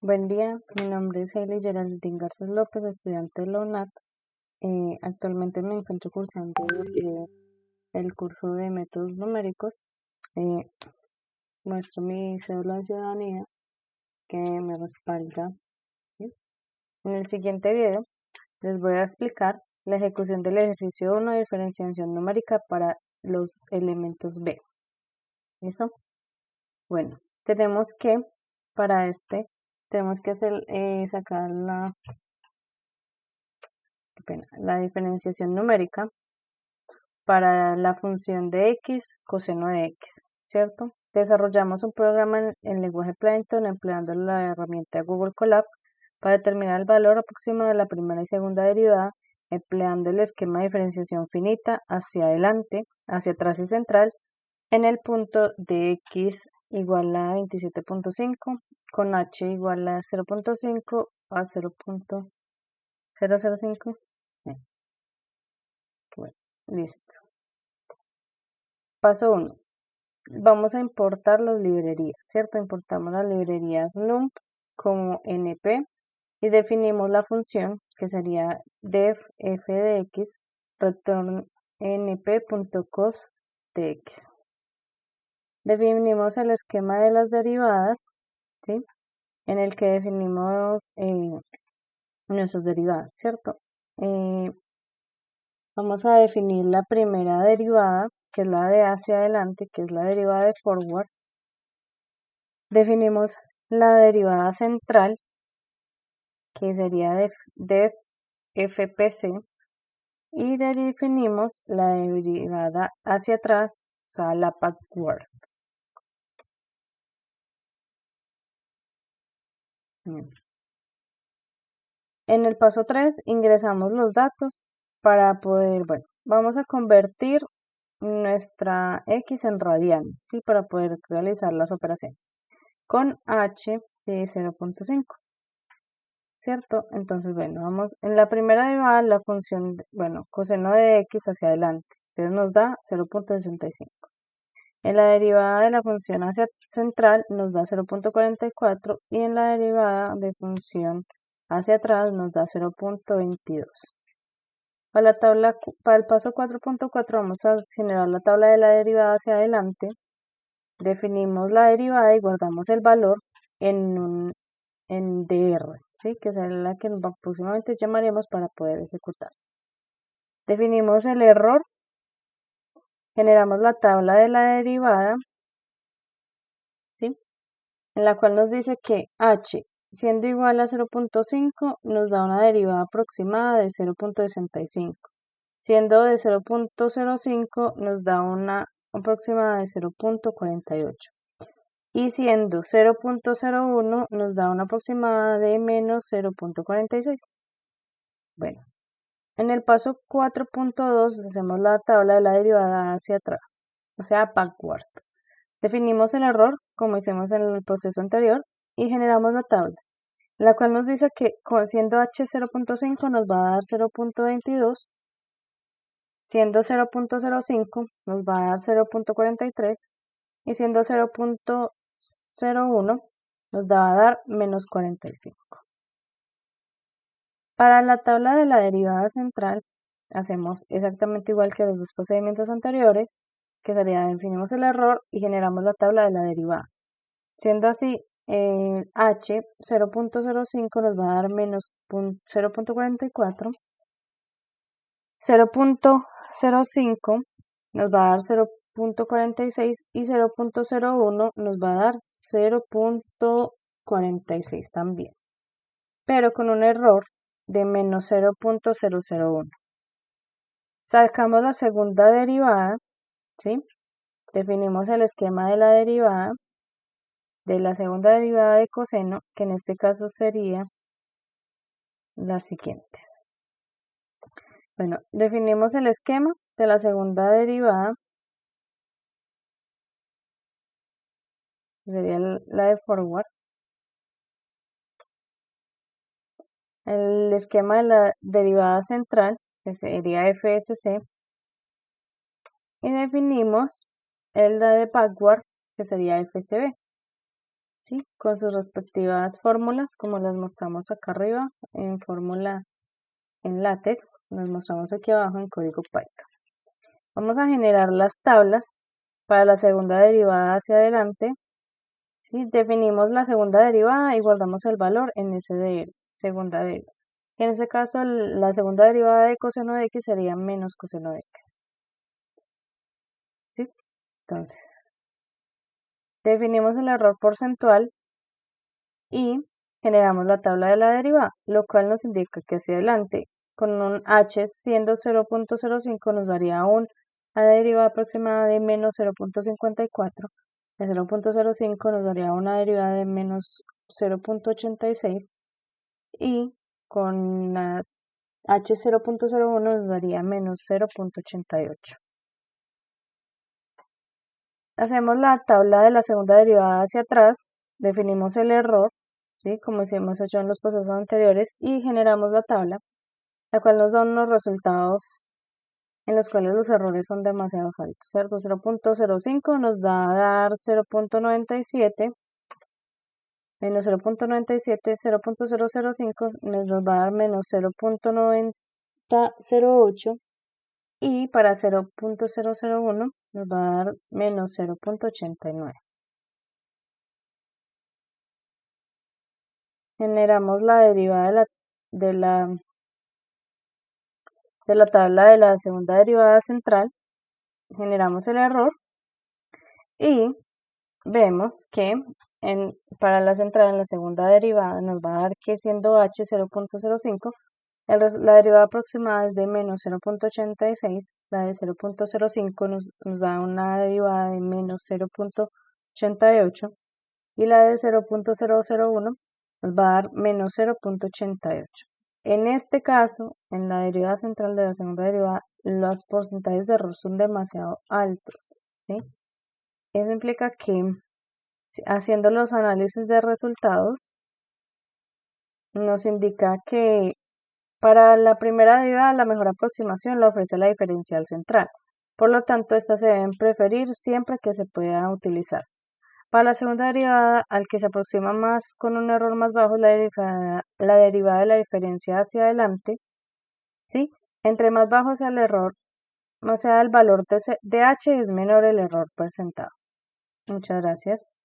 Buen día, mi nombre es Hailey Geraldine Garcés López, estudiante de la UNAT. Actualmente me encuentro cursando el curso de métodos numéricos. Eh, Muestro mi cédula de ciudadanía que me respalda, ¿sí? En el siguiente video les voy a explicar la ejecución del ejercicio 1 de diferenciación numérica para los elementos B. ¿Listo? Bueno, para tenemos que sacar la diferenciación numérica para la función de x coseno de x, ¿cierto? Desarrollamos un programa en lenguaje Python empleando la herramienta Google Colab para determinar el valor aproximado de la primera y segunda derivada, empleando el esquema de diferenciación finita hacia adelante, hacia atrás y central, en el punto de x igual a 27.5, con h igual a 0.5 a 0.005. Bueno, listo. Paso 1. Vamos a importar las librerías, ¿cierto? Importamos las librerías NumPy como np y definimos la función que sería def f de x return np.cos de x. Definimos el esquema de las derivadas, ¿sí? En el que definimos nuestras derivadas, ¿cierto? Vamos a definir la primera derivada, que es la de hacia adelante, que es la derivada de forward. Definimos la derivada central, que sería def fpc, y definimos la derivada hacia atrás, o sea, la backward. En el paso 3 ingresamos los datos para poder, vamos a convertir nuestra x en radianes, ¿sí? Para poder realizar las operaciones con h de 0.5. ¿Cierto? Entonces, vamos en la primera derivada, la función, coseno de x hacia adelante, entonces nos da 0.65. En la derivada de la función hacia central nos da 0.44 y en la derivada de función hacia atrás nos da 0.22. Para el paso 4.4 vamos a generar la tabla de la derivada hacia adelante, definimos la derivada y guardamos el valor en dr, ¿sí? Que es la que próximamente llamaremos para poder ejecutar. Definimos el error, generamos la tabla de la derivada, ¿sí? En la cual nos dice que h siendo igual a 0.5 nos da una derivada aproximada de 0.65. Siendo de 0.05 nos da una aproximada de 0.48. Y siendo 0.01 nos da una aproximada de menos 0.46. Bueno, en el paso 4.2 hacemos la tabla de la derivada hacia atrás, o sea, backward. Definimos el error, como hicimos en el proceso anterior, y generamos la tabla, la cual nos dice que siendo h 0.5 nos va a dar 0.22, siendo 0.05 nos va a dar 0.43, y siendo 0.01 nos va a dar menos 45. Para la tabla de la derivada central, hacemos exactamente igual que los dos procedimientos anteriores, que sería definimos el error y generamos la tabla de la derivada. Siendo así, h 0.05 nos va a dar menos 0.44, 0.05 nos va a dar 0.46 y 0.01 nos va a dar 0.46 también, pero con un error de menos 0.001. Sacamos la segunda derivada, ¿sí? Definimos el esquema de la derivada, de la segunda derivada de coseno, que en este caso sería las siguientes. Bueno, definimos el esquema de la segunda derivada, sería la de forward. El esquema de la derivada central, que sería FSC. Y definimos la de backward, que sería FSB. ¿sí? Con sus respectivas fórmulas, como las mostramos acá arriba, en fórmula en LaTeX, las mostramos aquí abajo en código Python. Vamos a generar las tablas para la segunda derivada hacia adelante. ¿Sí? Definimos la segunda derivada y guardamos el valor en ese segunda derivada. En este caso, la segunda derivada de coseno de x sería menos coseno de x. ¿Sí? Entonces, definimos el error porcentual y generamos la tabla de la derivada, lo cual nos indica que hacia adelante, con un h siendo 0.05, nos daría una derivada aproximada de menos 0.54. De 0.05 nos daría una derivada de menos 0.86 y con la h 0.01 nos daría menos 0.88. Hacemos la tabla de la segunda derivada hacia atrás, definimos el error, ¿sí? Como si hemos hecho en los procesos anteriores, y generamos la tabla, la cual nos da unos resultados en los cuales los errores son demasiado altos, ¿cierto? 0.05 nos va a dar 0.97, menos 0.97, 0.005 nos va a dar menos 0.9008 y para 0.001 nos va a dar menos 0.89. Generamos la derivada de la tabla de la segunda derivada central, generamos el error y vemos que para la central en la segunda derivada nos va a dar que siendo h 0.05, la derivada aproximada es de menos 0.86, la de 0.05 nos da una derivada de menos 0.88 y la de 0.001 nos va a dar menos 0.88. En este caso, en la derivada central de la segunda derivada, los porcentajes de error son demasiado altos, ¿sí? Eso implica que haciendo los análisis de resultados, nos indica que para la primera derivada la mejor aproximación la ofrece la diferencial central. Por lo tanto, estas se deben preferir siempre que se pueda utilizar. Para la segunda derivada, al que se aproxima más con un error más bajo, la derivada de la diferencia hacia adelante, ¿sí? Entre más bajo sea el error, más sea el valor de h, es menor el error presentado. Muchas gracias.